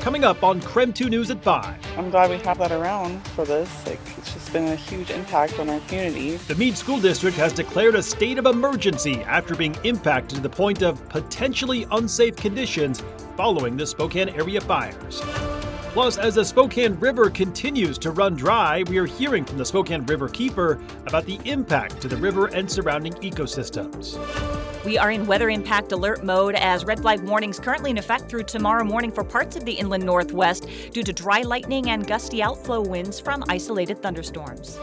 coming up on KREM 2 News at 5. I'm glad we have that around for this. It's just been a huge impact on our community. The Mead School District has declared a state of emergency after being impacted to the point of potentially unsafe conditions following the Spokane area fires. Plus, as the Spokane River continues to run dry, we are hearing from the Spokane River keeper about the impact to the river and surrounding ecosystems. We are in weather impact alert mode as red flag warnings currently in effect through tomorrow morning for parts of the inland northwest due to dry lightning and gusty outflow winds from isolated thunderstorms.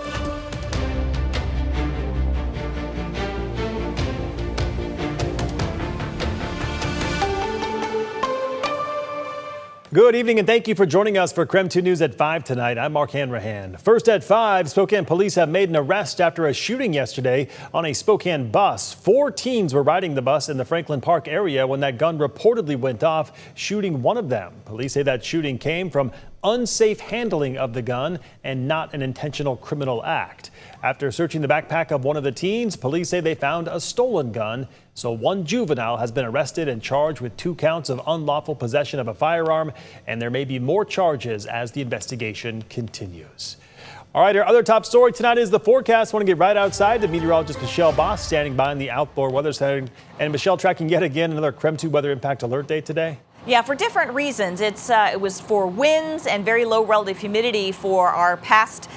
Good evening and thank you for joining us for KREM 2 News at 5 tonight. I'm Mark Hanrahan. First at 5, Spokane police have made an arrest after a shooting yesterday on a Spokane bus. 4 teens were riding the bus in the Franklin Park area when that gun reportedly went off, shooting one of them. Police say that shooting came from unsafe handling of the gun and not an intentional criminal act. After searching the backpack of one of the teens, police say they found a stolen gun. So 1 juvenile has been arrested and charged with 2 counts of unlawful possession of a firearm, and there may be more charges as the investigation continues. All right, our other top story tonight is the forecast. I want to get right outside to meteorologist Michelle Boss standing by in the Outdoor Weather Center. And Michelle, tracking yet again another KREM 2 weather impact alert day today. Yeah, for different reasons. It was for winds and very low relative humidity for our past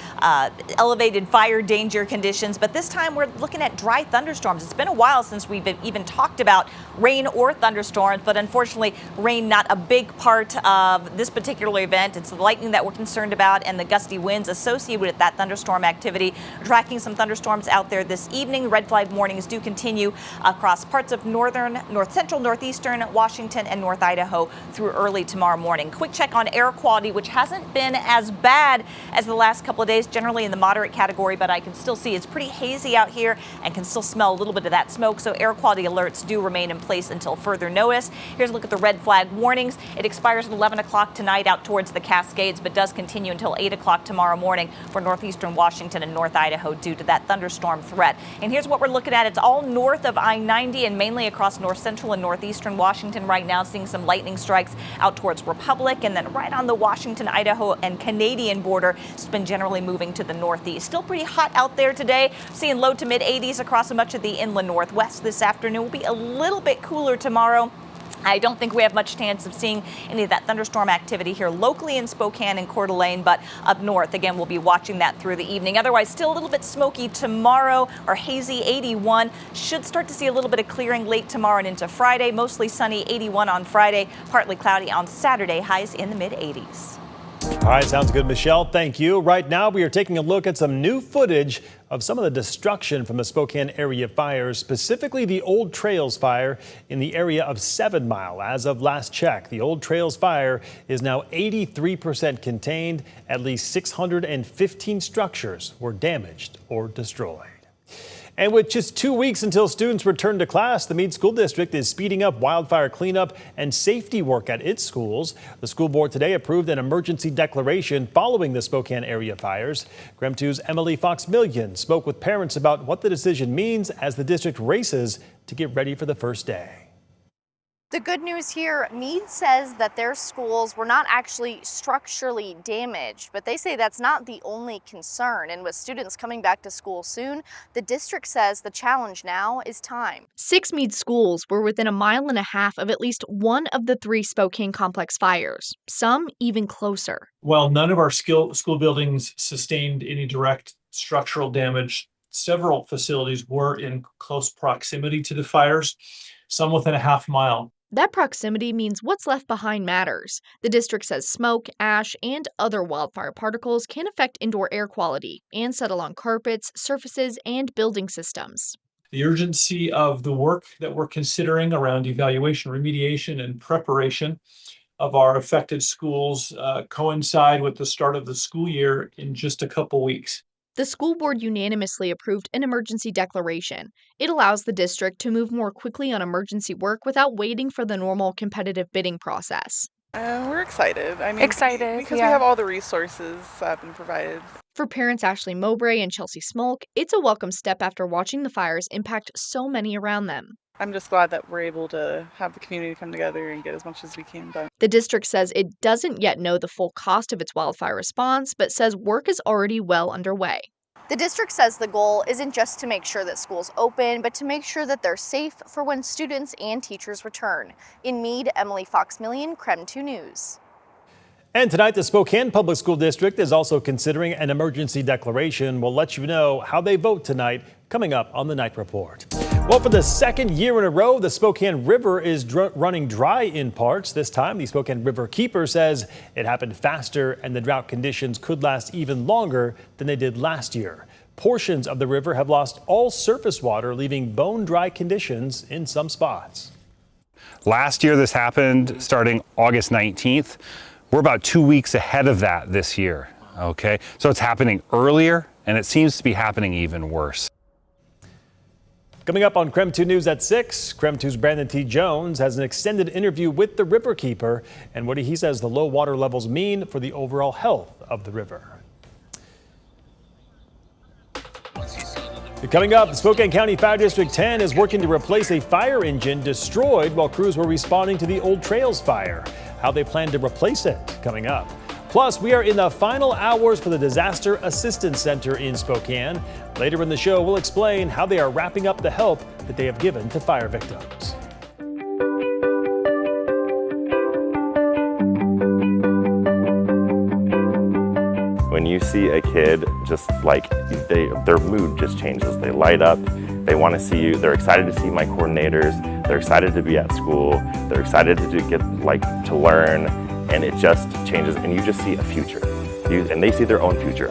elevated fire danger conditions. But this time we're looking at dry thunderstorms. It's been a while since we've even talked about rain or thunderstorms, but unfortunately rain not a big part of this particular event. It's the lightning that we're concerned about and the gusty winds associated with that thunderstorm activity. Tracking some thunderstorms out there this evening. Red flag warnings do continue across parts of northern, north central, northeastern Washington and North Idaho through early tomorrow morning. Quick check on air quality, which hasn't been as bad as the last couple of days, generally in the moderate category, but I can still see it's pretty hazy out here and can still smell a little bit of that smoke. So air quality alerts do remain in place until further notice. Here's a look at the red flag warnings. It expires at 11 o'clock tonight out towards the Cascades, but does continue until 8 o'clock tomorrow morning for northeastern Washington and North Idaho due to that thunderstorm threat. And here's what we're looking at. It's all north of I-90 and mainly across north central and northeastern Washington right now, seeing some lightning strikes out towards Republic, and then right on the Washington, Idaho, and Canadian border. It's been generally moving to the northeast. Still pretty hot out there today, seeing low to mid 80s across much of the inland northwest this afternoon. Will be a little bit cooler tomorrow. I don't think we have much chance of seeing any of that thunderstorm activity here locally in Spokane and Coeur d'Alene, but up north, again, we'll be watching that through the evening. Otherwise, still a little bit smoky tomorrow, or hazy 81. Should start to see a little bit of clearing late tomorrow and into Friday. Mostly sunny 81 on Friday, partly cloudy on Saturday, highs in the mid 80s. All right, sounds good, Michelle. Thank you. Right now, we are taking a look at some new footage of some of the destruction from the Spokane area fires, specifically the Old Trails fire in the area of 7 Mile. As of last check, the Old Trails fire is now 83% contained. At least 615 structures were damaged or destroyed. And with just 2 weeks until students return to class, the Mead School District is speeding up wildfire cleanup and safety work at its schools. The school board today approved an emergency declaration following the Spokane area fires. KREM 2's Emily Fox-Million spoke with parents about what the decision means as the district races to get ready for the first day. The good news here, Mead says that their schools were not actually structurally damaged, but they say that's not the only concern. And with students coming back to school soon, the district says the challenge now is time. 6 Mead schools were within a mile and a half of at least one of the 3 Spokane complex fires, some even closer. While none of our school buildings sustained any direct structural damage, several facilities were in close proximity to the fires, some within a half mile. That proximity means what's left behind matters. The district says smoke, ash, and other wildfire particles can affect indoor air quality and settle on carpets, surfaces, and building systems. The urgency of the work that we're considering around evaluation, remediation, and preparation of our affected schools coincide with the start of the school year in just a couple weeks. The school board unanimously approved an emergency declaration. It allows the district to move more quickly on emergency work without waiting for the normal competitive bidding process. We're excited. Because we yeah. have all the resources been provided. For parents Ashley Mowbray and Chelsea Smolk, it's a welcome step after watching the fires impact so many around them. I'm just glad that we're able to have the community come together and get as much as we can done. The district says it doesn't yet know the full cost of its wildfire response, but says work is already well underway. The district says the goal isn't just to make sure that schools open, but to make sure that they're safe for when students and teachers return. In Mead, Emily Fox-Millian, KREM 2 News. And tonight, the Spokane Public School District is also considering an emergency declaration. We'll let you know how they vote tonight, coming up on the Night Report. Well, for the second year in a row, the Spokane River is running dry in parts. This time, the Spokane River keeper says it happened faster and the drought conditions could last even longer than they did last year. Portions of the river have lost all surface water, leaving bone-dry conditions in some spots. Last year, this happened starting August 19th. We're about 2 weeks ahead of that this year, okay? So it's happening earlier, and it seems to be happening even worse. Coming up on KREM 2 News at 6, KREM 2's Brandon T. Jones has an extended interview with the riverkeeper and what he says the low water levels mean for the overall health of the river. Coming up, Spokane County Fire District 10 is working to replace a fire engine destroyed while crews were responding to the Old Trails fire. How they plan to replace it, coming up. Plus, we are in the final hours for the Disaster Assistance Center in Spokane. Later in the show, we'll explain how they are wrapping up the help that they have given to fire victims. When you see a kid, just like their mood just changes. They light up, they want to see you, they're excited to see my coordinators, they're excited to be at school, they're excited to learn, and it just changes, and you just see a future. And they see their own future.